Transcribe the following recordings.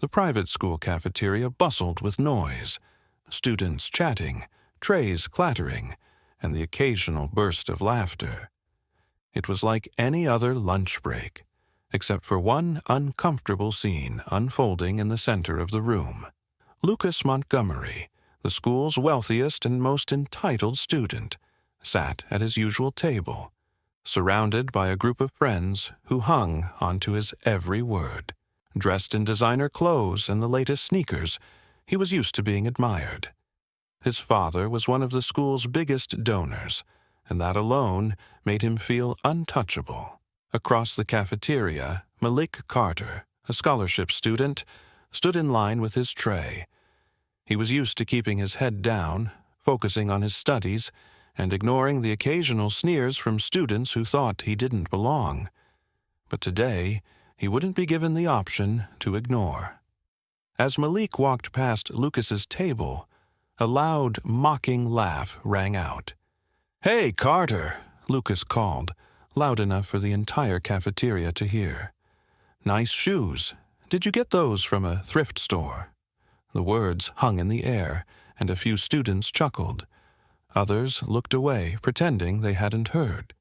The private school cafeteria bustled with noise, students chatting, trays clattering, and the occasional burst of laughter. It was like any other lunch break, except for one uncomfortable scene unfolding in the center of the room. Lucas Montgomery, the school's wealthiest and most entitled student, sat at his usual table, surrounded by a group of friends who hung onto his every word. Dressed in designer clothes and the latest sneakers, he was used to being admired. His father was one of the school's biggest donors, and that alone made him feel untouchable. Across the cafeteria, Malik Carter, a scholarship student, stood in line with his tray. He was used to keeping his head down, focusing on his studies, and ignoring the occasional sneers from students who thought he didn't belong. But today, he wouldn't be given the option to ignore. As Malik walked past Lucas's table, a loud, mocking laugh rang out. "Hey, Carter," Lucas called, loud enough for the entire cafeteria to hear. "Nice shoes. Did you get those from a thrift store?" The words hung in the air, and a few students chuckled. Others looked away, pretending they hadn't heard.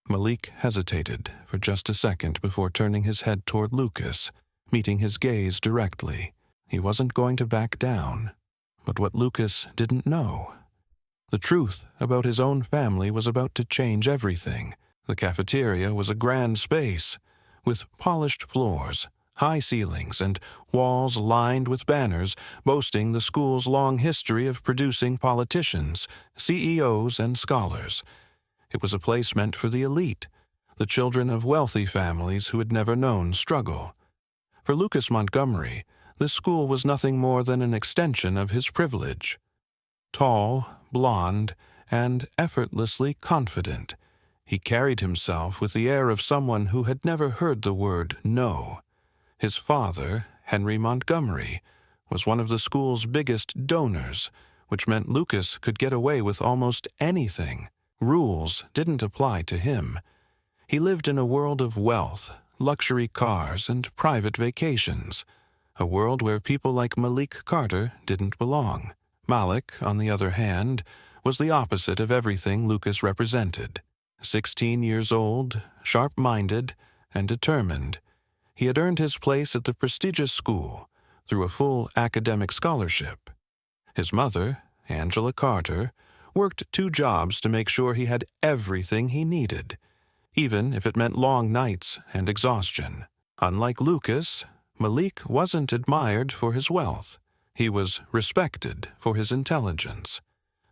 Malik hesitated for just a second before turning his head toward Lucas, meeting his gaze directly. He wasn't going to back down. But what Lucas didn't know, the truth about his own family was about to change everything. The cafeteria was a grand space, with polished floors, high ceilings, and walls lined with banners boasting the school's long history of producing politicians, CEOs, and scholars. It was a place meant for the elite, the children of wealthy families who had never known struggle. For Lucas Montgomery, this school was nothing more than an extension of his privilege. Tall, blond, and effortlessly confident, he carried himself with the air of someone who had never heard the word no. His father, Henry Montgomery, was one of the school's biggest donors, which meant Lucas could get away with almost anything. Rules didn't apply to him. He lived in a world of wealth, luxury cars, and private vacations, a world where people like Malik Carter didn't belong. Malik, on the other hand, was the opposite of everything Lucas represented. 16 years old, sharp-minded, and determined, he had earned his place at the prestigious school through a full academic scholarship. His mother, Angela Carter, worked 2 jobs to make sure he had everything he needed, even if it meant long nights and exhaustion. Unlike Lucas, Malik wasn't admired for his wealth. He was respected for his intelligence.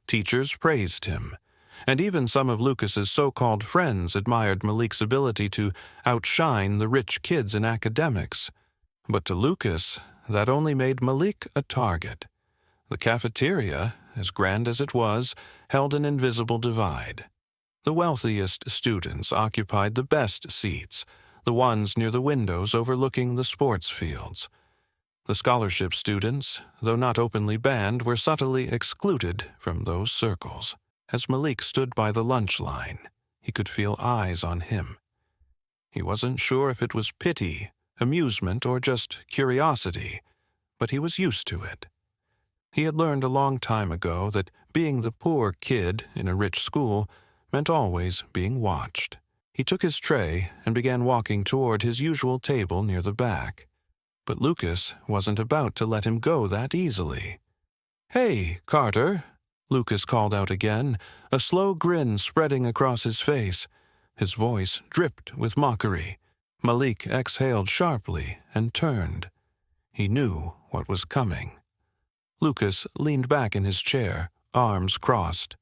Teachers praised him, and even some of Lucas's so-called friends admired Malik's ability to outshine the rich kids in academics. But to Lucas, that only made Malik a target. The cafeteria, as grand as it was, held an invisible divide. The wealthiest students occupied the best seats, the ones near the windows overlooking the sports fields. The scholarship students, though not openly banned, were subtly excluded from those circles. As Malik stood by the lunch line, he could feel eyes on him. He wasn't sure if it was pity, amusement, or just curiosity, but he was used to it. He had learned a long time ago that being the poor kid in a rich school meant always being watched. He took his tray and began walking toward his usual table near the back. But Lucas wasn't about to let him go that easily. "Hey, Carter," Lucas called out again, a slow grin spreading across his face. His voice dripped with mockery. Malik exhaled sharply and turned. He knew what was coming. Lucas leaned back in his chair, arms crossed.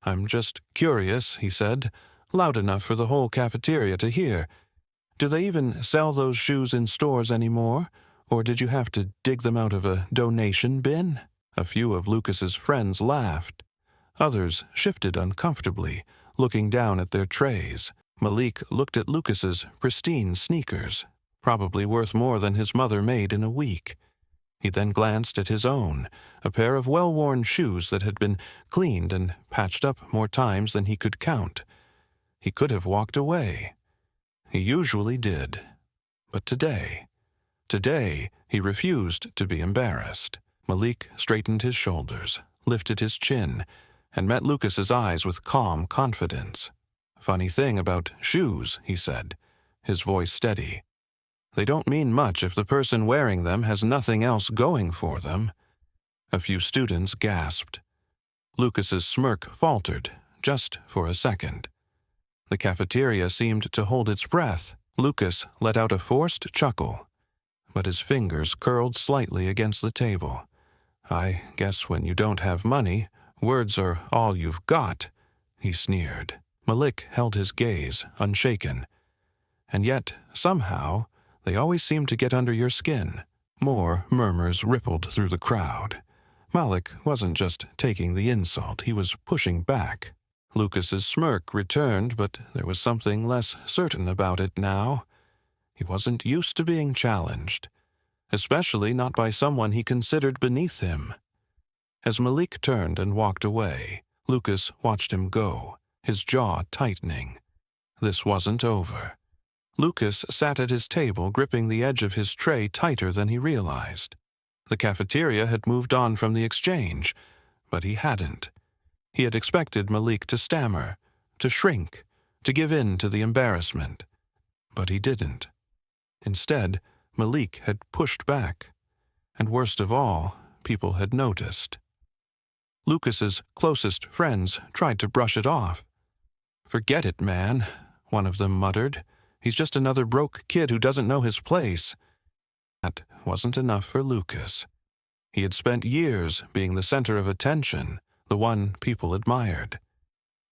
"I'm just curious," he said, loud enough for the whole cafeteria to hear. "Do they even sell those shoes in stores anymore, or did you have to dig them out of a donation bin?" A few of Lucas's friends laughed. Others shifted uncomfortably, looking down at their trays. Malik looked at Lucas's pristine sneakers, probably worth more than his mother made in a week. He then glanced at his own, a pair of well-worn shoes that had been cleaned and patched up more times than he could count. He could have walked away. He usually did. But today Today, he refused to be embarrassed. Malik straightened his shoulders, lifted his chin, and met Lucas's eyes with calm confidence. "Funny thing about shoes," he said, his voice steady. "They don't mean much if the person wearing them has nothing else going for them." A few students gasped. Lucas's smirk faltered, just for a second. The cafeteria seemed to hold its breath. Lucas let out a forced chuckle, but his fingers curled slightly against the table. "I guess when you don't have money, words are all you've got," he sneered. Malik held his gaze, unshaken. "And yet, somehow, they always seem to get under your skin." More murmurs rippled through the crowd. Malik wasn't just taking the insult, he was pushing back. Lucas's smirk returned, but there was something less certain about it now. He wasn't used to being challenged, especially not by someone he considered beneath him. As Malik turned and walked away, Lucas watched him go, his jaw tightening. This wasn't over. Lucas sat at his table, gripping the edge of his tray tighter than he realized. The cafeteria had moved on from the exchange, but he hadn't. He had expected Malik to stammer, to shrink, to give in to the embarrassment. But he didn't. Instead, Malik had pushed back. And worst of all, people had noticed. Lucas's closest friends tried to brush it off. "Forget it, man," one of them muttered. "He's just another broke kid who doesn't know his place." That wasn't enough for Lucas. He had spent years being the center of attention, the one people admired.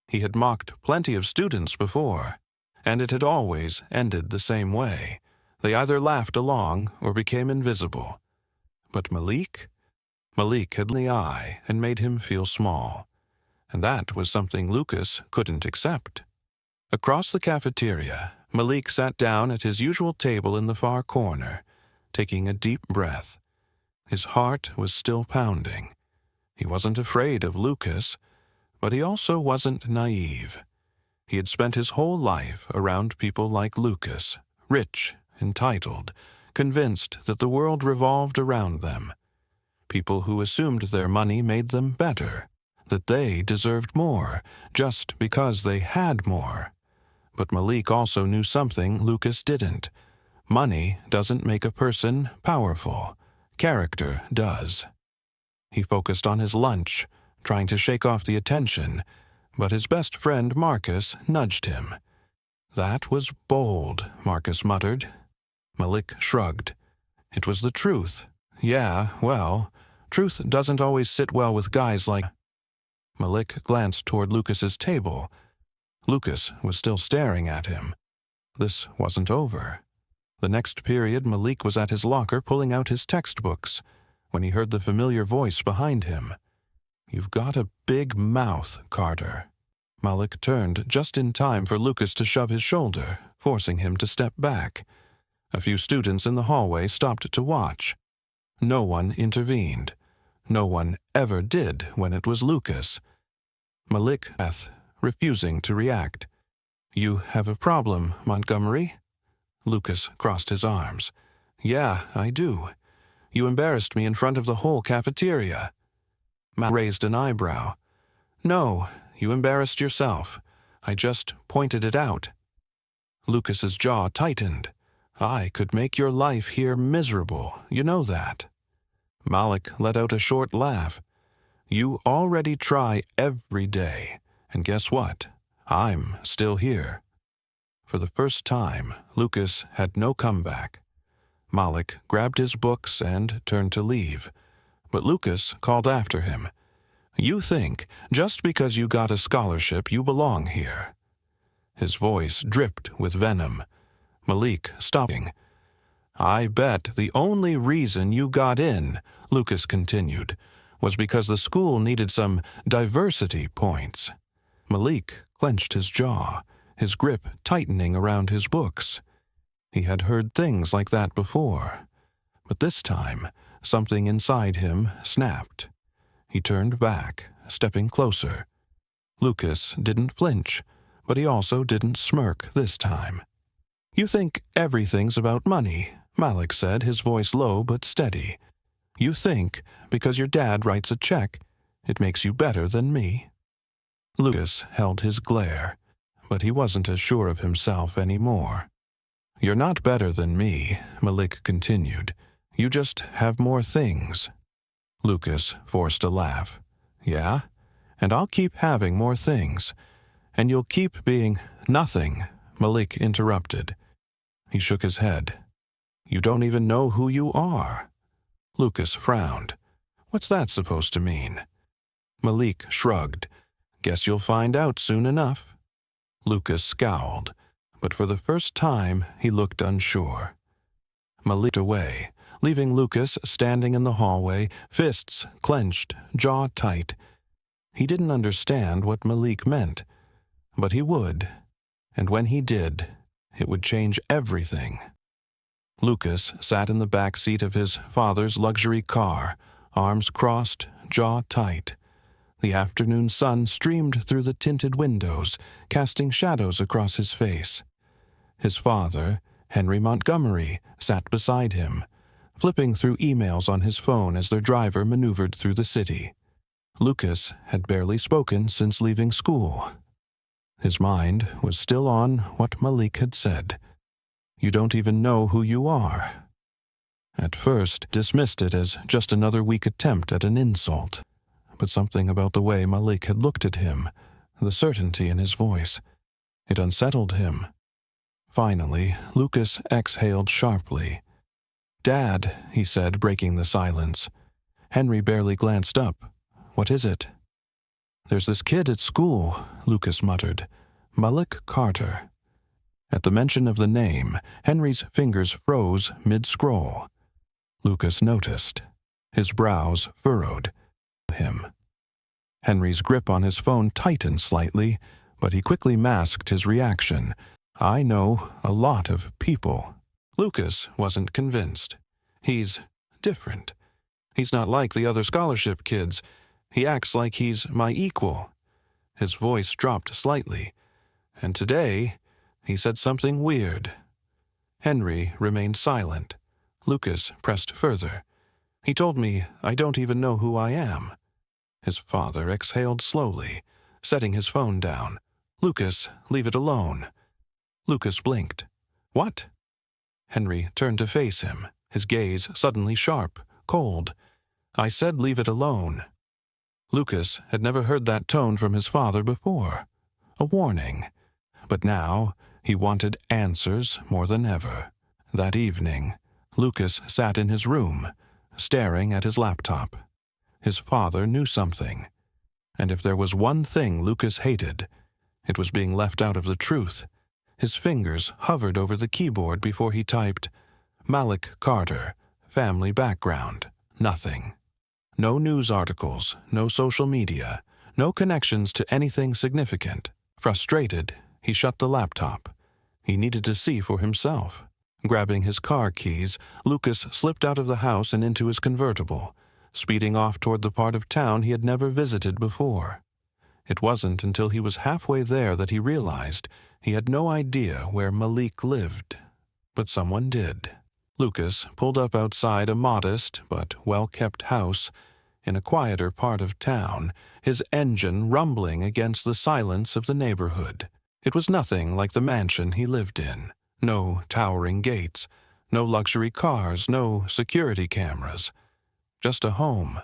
He had mocked plenty of students before, and it had always ended the same way. They either laughed along or became invisible. But Malik? Malik had the eye and made him feel small, and that was something Lucas couldn't accept. Across the cafeteria, Malik sat down at his usual table in the far corner, taking a deep breath. His heart was still pounding. He wasn't afraid of Lucas, but he also wasn't naive. He had spent his whole life around people like Lucas, rich, entitled, convinced that the world revolved around them. People who assumed their money made them better, that they deserved more just because they had more. But Malik also knew something Lucas didn't. Money doesn't make a person powerful. Character does. He focused on his lunch, trying to shake off the attention, but his best friend Marcus nudged him. "That was bold," Marcus muttered. Malik shrugged. It was the truth. Yeah, well, truth doesn't always sit well with guys like... Malik glanced toward Lucas's table. Lucas was still staring at him. This wasn't over. The next period, Malik was at his locker pulling out his textbooks when he heard the familiar voice behind him. "You've got a big mouth, Carter." Malik turned just in time for Lucas to shove his shoulder, forcing him to step back. A few students in the hallway stopped to watch. No one intervened. No one ever did when it was Lucas. Malik refusing to react. "You have a problem, Montgomery?" Lucas crossed his arms. "Yeah, I do. You embarrassed me in front of the whole cafeteria." Malik raised an eyebrow. "No, you embarrassed yourself. I just pointed it out." Lucas's jaw tightened. "I could make your life here miserable, you know that." Malik let out a short laugh. "You already try every day, and guess what? I'm still here." For the first time, Lucas had no comeback. Malik grabbed his books and turned to leave, but Lucas called after him. "You think, just because you got a scholarship, you belong here." His voice dripped with venom. Malik stopping. "I bet the only reason you got in," Lucas continued, "was because the school needed some diversity points." Malik clenched his jaw, his grip tightening around his books. He had heard things like that before, but this time something inside him snapped. He turned back, stepping closer. Lucas didn't flinch, but he also didn't smirk this time. "You think everything's about money," Malik said, his voice low but steady. "You think, because your dad writes a check, it makes you better than me?" Lucas held his glare, but he wasn't as sure of himself anymore. "You're not better than me," Malik continued. "You just have more things." Lucas forced a laugh. "Yeah? And I'll keep having more things. And you'll keep being nothing," Malik interrupted. He shook his head. "You don't even know who you are." Lucas frowned. "What's that supposed to mean?" Malik shrugged. "Guess you'll find out soon enough." Lucas scowled, but for the first time he looked unsure. Malik away, leaving Lucas standing in the hallway, fists clenched, jaw tight. He didn't understand what Malik meant, but he would, and when he did, it would change everything. Lucas sat in the back seat of his father's luxury car, arms crossed, jaw tight. The afternoon sun streamed through the tinted windows, casting shadows across his face. His father, Henry Montgomery, sat beside him, flipping through emails on his phone as their driver maneuvered through the city. Lucas had barely spoken since leaving school. His mind was still on what Malik had said. "You don't even know who you are." At first, dismissed it as just another weak attempt at an insult. But something about the way Malik had looked at him, the certainty in his voice, it unsettled him. Finally, Lucas exhaled sharply. "Dad," he said, breaking the silence. Henry barely glanced up. "What is it?" "There's this kid at school," Lucas muttered. "Malik Carter." At the mention of the name, Henry's fingers froze mid-scroll. Lucas noticed. His brows furrowed. Him. Henry's grip on his phone tightened slightly, but he quickly masked his reaction. "I know a lot of people." Lucas wasn't convinced. "He's different. He's not like the other scholarship kids. He acts like he's my equal." His voice dropped slightly. "And today, he said something weird." Henry remained silent. Lucas pressed further. "He told me I don't even know who I am." His father exhaled slowly, setting his phone down. "Lucas, leave it alone." Lucas blinked. "What?" Henry turned to face him, his gaze suddenly sharp, cold. "I said leave it alone." Lucas had never heard that tone from his father before. A warning. But now he wanted answers more than ever. That evening, Lucas sat in his room, staring at his laptop. His father knew something. And if there was one thing Lucas hated, it was being left out of the truth. His fingers hovered over the keyboard before he typed, "Malik Carter, family background, nothing." No news articles, no social media, no connections to anything significant. Frustrated, he shut the laptop. He needed to see for himself. Grabbing his car keys, Lucas slipped out of the house and into his convertible, speeding off toward the part of town he had never visited before. It wasn't until he was halfway there that he realized he had no idea where Malik lived. But someone did. Lucas pulled up outside a modest but well-kept house in a quieter part of town, his engine rumbling against the silence of the neighborhood. It was nothing like the mansion he lived in. No towering gates, no luxury cars, no security cameras. Just a home.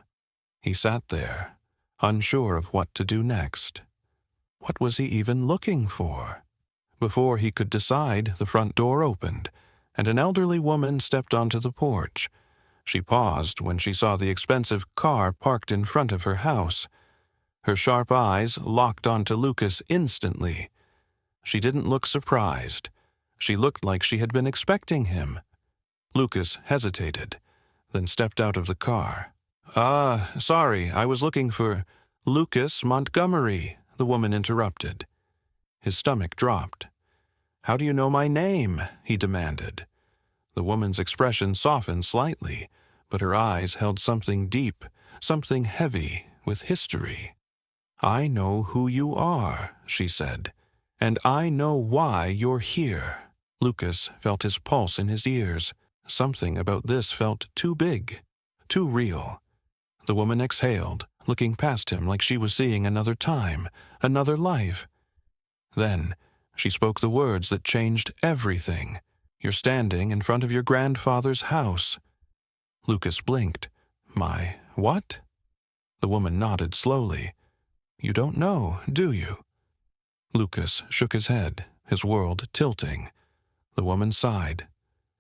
He sat there, unsure of what to do next. What was he even looking for? Before he could decide, the front door opened, and an elderly woman stepped onto the porch. She paused when she saw the expensive car parked in front of her house. Her sharp eyes locked onto Lucas instantly. She didn't look surprised. She looked like she had been expecting him. Lucas hesitated, then stepped out of the car. Sorry, I was looking for—" "Lucas Montgomery," the woman interrupted. His stomach dropped. "How do you know my name?" he demanded. The woman's expression softened slightly, but her eyes held something deep, something heavy, with history. "I know who you are," she said, "and I know why you're here." Lucas felt his pulse in his ears. Something about this felt too big, too real. The woman exhaled, looking past him like she was seeing another time, another life. Then she spoke the words that changed everything. "You're standing in front of your grandfather's house." Lucas blinked. "My what?" The woman nodded slowly. "You don't know, do you?" Lucas shook his head, his world tilting. The woman sighed.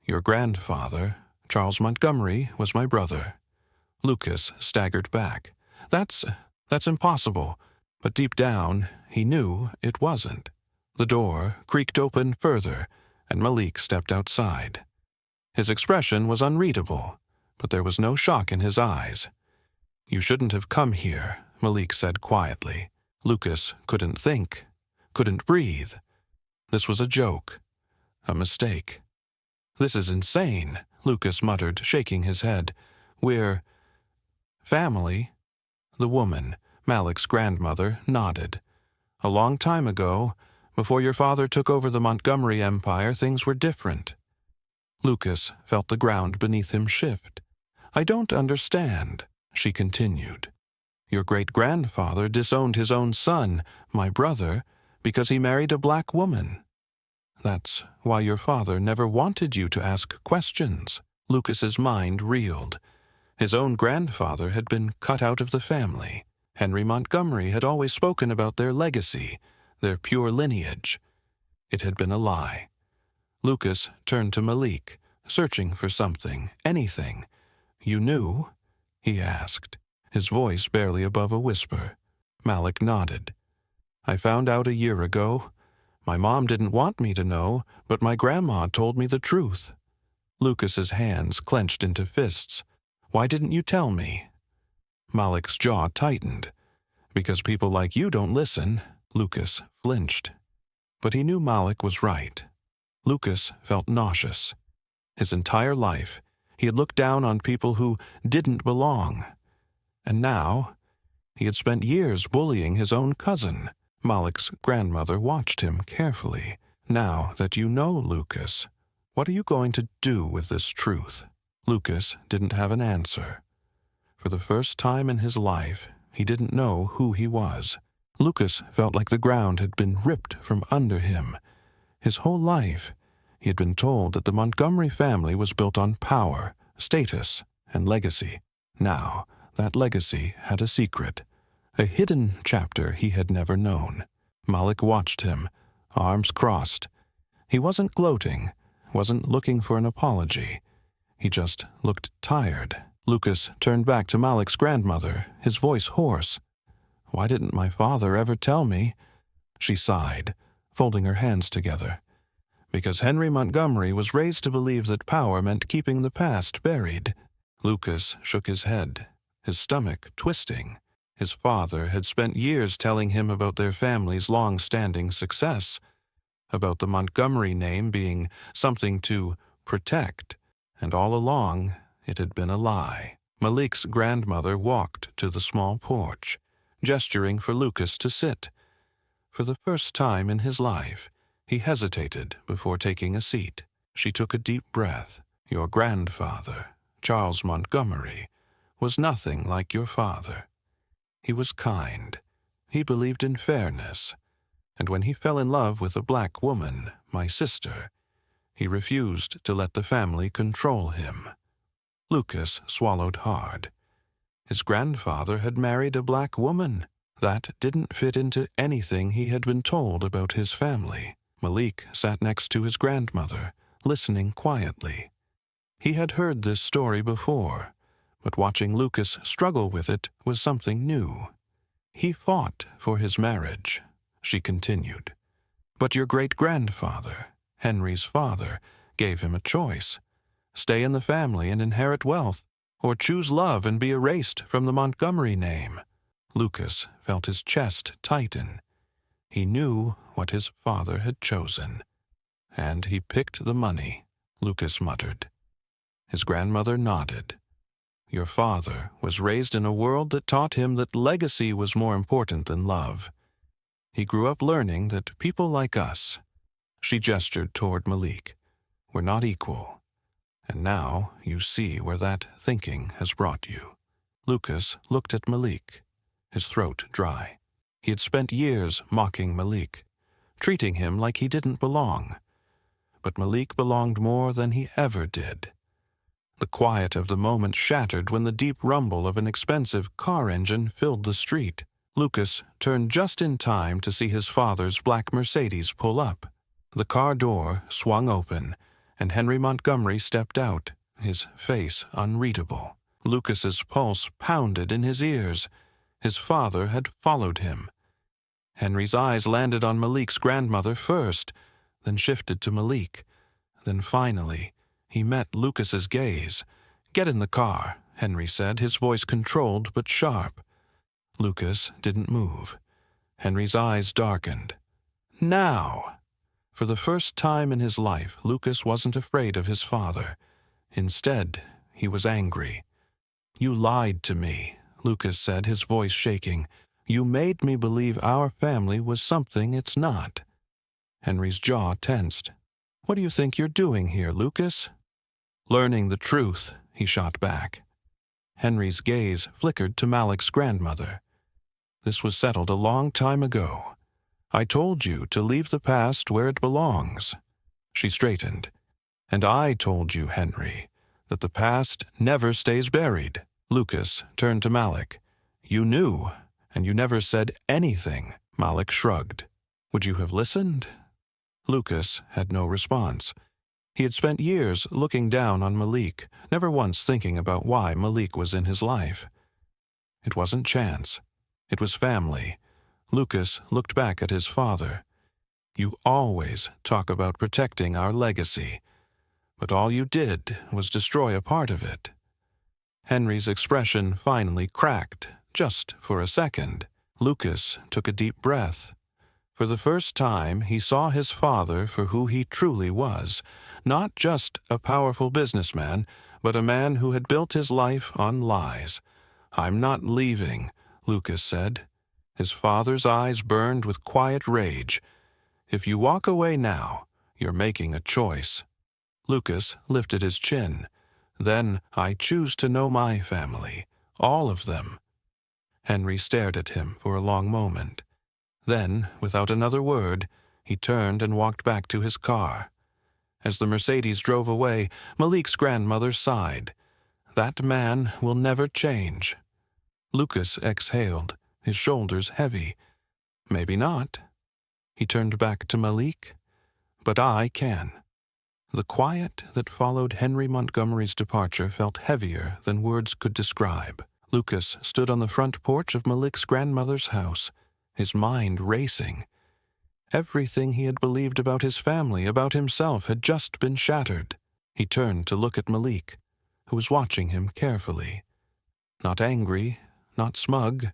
"Your grandfather, Charles Montgomery, was my brother." Lucas staggered back. That's impossible." But deep down, he knew it wasn't. The door creaked open further, and Malik stepped outside. His expression was unreadable, but there was no shock in his eyes. "You shouldn't have come here," Malik said quietly. Lucas couldn't think, couldn't breathe. This was a joke, a mistake. "This is insane," Lucas muttered, shaking his head. "We're family." The woman, Malik's grandmother, nodded. "A long time ago, before your father took over the Montgomery Empire, things were different." Lucas felt the ground beneath him shift. "I don't understand," she continued. "Your great-grandfather disowned his own son, my brother, because he married a black woman. That's why your father never wanted you to ask questions." Lucas's mind reeled. His own grandfather had been cut out of the family. Henry Montgomery had always spoken about their legacy, their pure lineage. It had been a lie. Lucas turned to Malik, searching for something, anything. "You knew?" he asked, his voice barely above a whisper. Malik nodded. "I found out a year ago. My mom didn't want me to know, but my grandma told me the truth." Lucas's hands clenched into fists. "Why didn't you tell me?" Malik's jaw tightened. "Because people like you don't listen." Lucas flinched. But he knew Malik was right. Lucas felt nauseous. His entire life, he had looked down on people who didn't belong. And now, he had spent years bullying his own cousin. Malik's grandmother watched him carefully. "Now that you know, Lucas, what are you going to do with this truth?" Lucas didn't have an answer. For the first time in his life, he didn't know who he was. Lucas felt like the ground had been ripped from under him. His whole life, he had been told that the Montgomery family was built on power, status, and legacy. Now, that legacy had a secret, a hidden chapter he had never known. Malik watched him, arms crossed. He wasn't gloating, wasn't looking for an apology. He just looked tired. Lucas turned back to Malik's grandmother, his voice hoarse. "Why didn't my father ever tell me?" She sighed, folding her hands together. "Because Henry Montgomery was raised to believe that power meant keeping the past buried." Lucas shook his head, his stomach twisting. His father had spent years telling him about their family's long-standing success, about the Montgomery name being something to protect, and all along it had been a lie. Malik's grandmother walked to the small porch, gesturing for Lucas to sit. For the first time in his life, he hesitated before taking a seat. She took a deep breath. "Your grandfather, Charles Montgomery, was nothing like your father. He was kind. He believed in fairness. And when he fell in love with a black woman, my sister, he refused to let the family control him." Lucas swallowed hard. His grandfather had married a black woman. That didn't fit into anything he had been told about his family. Malik sat next to his grandmother, listening quietly. He had heard this story before, but watching Lucas struggle with it was something new. "He fought for his marriage," she continued. "But your great-grandfather, Henry's father, gave him a choice. Stay in the family and inherit wealth, or choose love and be erased from the Montgomery name." Lucas felt his chest tighten. He knew what his father had chosen. "And he picked the money," Lucas muttered. His grandmother nodded. "Your father was raised in a world that taught him that legacy was more important than love. He grew up learning that people like us," she gestured toward Malik, "were not equal. And now you see where that thinking has brought you." Lucas looked at Malik, his throat dry. He had spent years mocking Malik, treating him like he didn't belong. But Malik belonged more than he ever did. The quiet of the moment shattered when the deep rumble of an expensive car engine filled the street. Lucas turned just in time to see his father's black Mercedes pull up. The car door swung open, and Henry Montgomery stepped out, his face unreadable. Lucas's pulse pounded in his ears. His father had followed him. Henry's eyes landed on Malik's grandmother first, then shifted to Malik. Then finally, he met Lucas's gaze. "Get in the car," Henry said, his voice controlled but sharp. Lucas didn't move. Henry's eyes darkened. Now! For the first time in his life, Lucas wasn't afraid of his father. Instead, he was angry. "You lied to me," Lucas said, his voice shaking. "You made me believe our family was something it's not." Henry's jaw tensed. "What do you think you're doing here, Lucas?" "Learning the truth," he shot back. Henry's gaze flickered to Malik's grandmother. "This was settled a long time ago. I told you to leave the past where it belongs." She straightened. "And I told you, Henry, that the past never stays buried." Lucas turned to Malik. "You knew, and you never said anything." Malik shrugged. "Would you have listened?" Lucas had no response. He had spent years looking down on Malik, never once thinking about why Malik was in his life. It wasn't chance. It was family. Lucas looked back at his father. "You always talk about protecting our legacy, but all you did was destroy a part of it." Henry's expression finally cracked, just for a second. Lucas took a deep breath. For the first time, he saw his father for who he truly was, not just a powerful businessman, but a man who had built his life on lies. "I'm not leaving," Lucas said. His father's eyes burned with quiet rage. "If you walk away now, you're making a choice." Lucas lifted his chin. "Then I choose to know my family, all of them." Henry stared at him for a long moment. Then, without another word, he turned and walked back to his car. As the Mercedes drove away, Malik's grandmother sighed. "That man will never change." Lucas exhaled, his shoulders heavy. "Maybe not." He turned back to Malik. "But I can." The quiet that followed Henry Montgomery's departure felt heavier than words could describe. Lucas stood on the front porch of Malik's grandmother's house, his mind racing. Everything he had believed about his family, about himself, had just been shattered. He turned to look at Malik, who was watching him carefully. Not angry, not smug,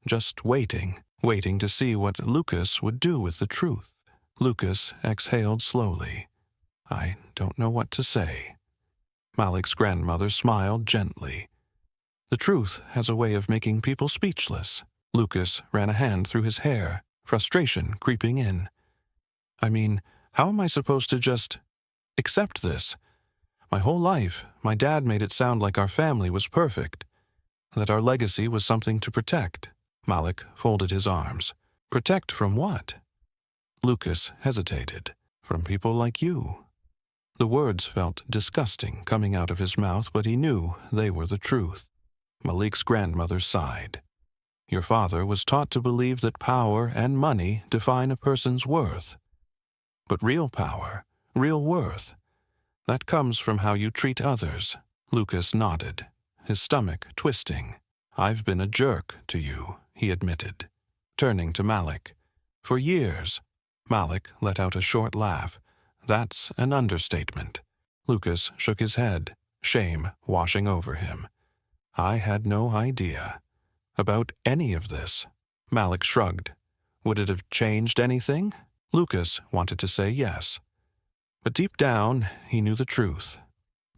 just waiting to see what Lucas would do with the truth. Lucas exhaled slowly. "I don't know what to say." Malik's grandmother smiled gently. "The truth has a way of making people speechless." Lucas ran a hand through his hair, frustration creeping in. "I mean, how am I supposed to just accept this? My whole life, my dad made it sound like our family was perfect, that our legacy was something to protect." Malik folded his arms. "Protect from what?" Lucas hesitated. "From people like you." The words felt disgusting coming out of his mouth, but he knew they were the truth. Malik's grandmother sighed. "Your father was taught to believe that power and money define a person's worth. But real power, real worth, that comes from how you treat others." Lucas nodded, his stomach twisting. "I've been a jerk to you," he admitted, turning to Malik. "For years." Malik let out a short laugh. "That's an understatement." Lucas shook his head, shame washing over him. "I had no idea about any of this." Malik shrugged. Would it have changed anything? Lucas wanted to say yes. But deep down, he knew the truth.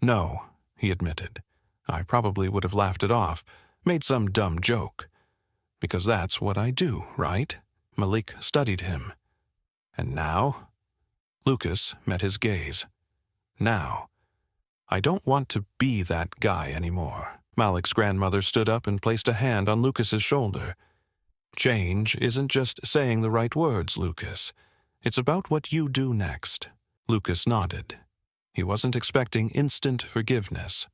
"No," he admitted. "I probably would have laughed it off, made some dumb joke. Because that's what I do, right?" Malik studied him. "And now?" Lucas met his gaze. "Now, I don't want to be that guy anymore. Malik's grandmother stood up and placed a hand on Lucas's shoulder. Change isn't just saying the right words, Lucas. It's about what you do next. Lucas nodded. He wasn't expecting instant forgiveness,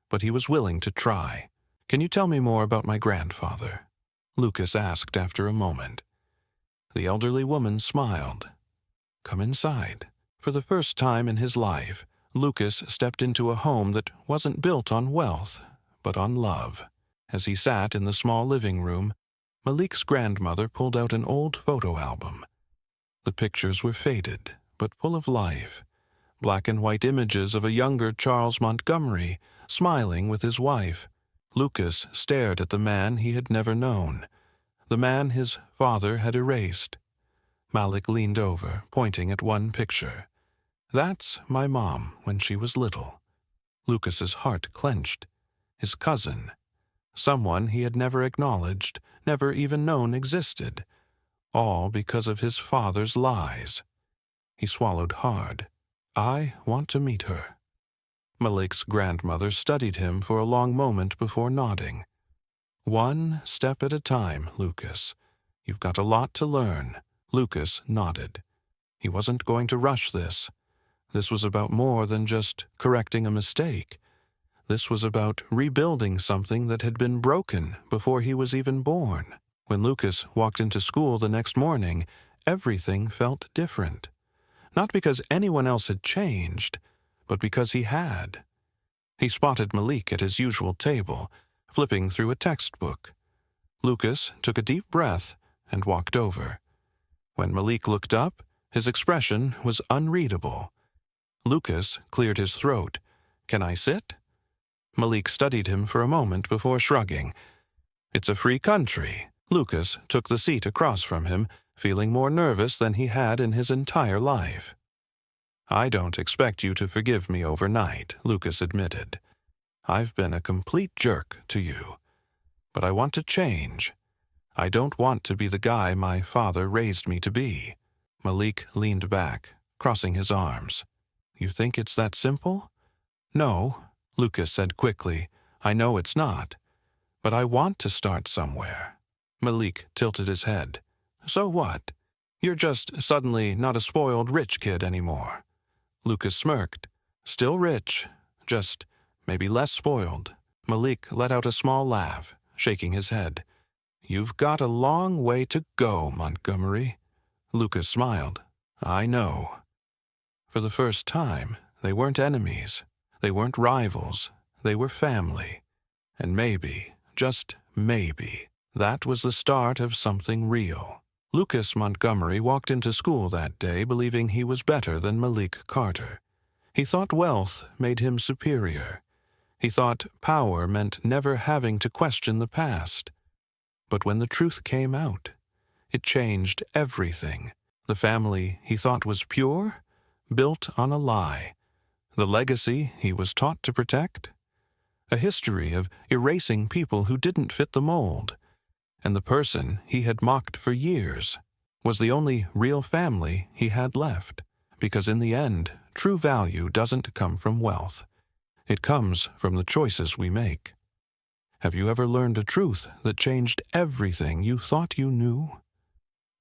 but he was willing to try. Can you tell me more about my grandfather? Lucas asked after a moment. The elderly woman smiled. Come inside. For the first time in his life, Lucas stepped into a home that wasn't built on wealth, but on love. As he sat in the small living room, Malik's grandmother pulled out an old photo album. The pictures were faded, but full of life. Black and white images of a younger Charles Montgomery, smiling with his wife. Lucas stared at the man he had never known, the man his father had erased. Malik leaned over, pointing at one picture. That's my mom when she was little. Lucas's heart clenched. His cousin. Someone he had never acknowledged, never even known existed. All because of his father's lies. He swallowed hard. I want to meet her. Malik's grandmother studied him for a long moment before nodding. One step at a time, Lucas. You've got a lot to learn. Lucas nodded. He wasn't going to rush this. This was about more than just correcting a mistake. This was about rebuilding something that had been broken before he was even born. When Lucas walked into school the next morning, everything felt different. Not because anyone else had changed, but because he had. He spotted Malik at his usual table, flipping through a textbook. Lucas took a deep breath and walked over. When Malik looked up, his expression was unreadable. Lucas cleared his throat. Can I sit? Malik studied him for a moment before shrugging. It's a free country. Lucas took the seat across from him, feeling more nervous than he had in his entire life. I don't expect you to forgive me overnight, Lucas admitted. I've been a complete jerk to you. But I want to change. I don't want to be the guy my father raised me to be. Malik leaned back, crossing his arms. You think it's that simple? No, Lucas said quickly. I know it's not. But I want to start somewhere. Malik tilted his head. So what? You're just suddenly not a spoiled rich kid anymore. Lucas smirked. Still rich, just maybe less spoiled. Malik let out a small laugh, shaking his head. You've got a long way to go, Montgomery. Lucas smiled. I know. For the first time, they weren't enemies. They weren't rivals. They were family. And maybe, just maybe, that was the start of something real. Lucas Montgomery walked into school that day believing he was better than Malik Carter. He thought wealth made him superior. He thought power meant never having to question the past. But when the truth came out, it changed everything. The family he thought was pure, built on a lie. The legacy he was taught to protect, a history of erasing people who didn't fit the mold. And the person he had mocked for years was the only real family he had left. Because in the end, true value doesn't come from wealth. It comes from the choices we make. Have you ever learned a truth that changed everything you thought you knew?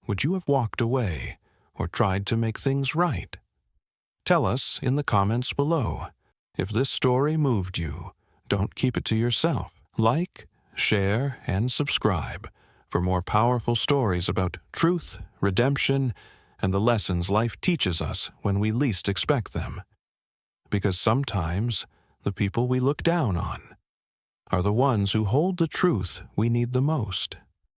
Would you have walked away or tried to make things right? Tell us in the comments below. If this story moved you, don't keep it to yourself. Like, share, and subscribe for more powerful stories about truth, redemption, and the lessons life teaches us when we least expect them. Because sometimes the people we look down on are the ones who hold the truth we need the most.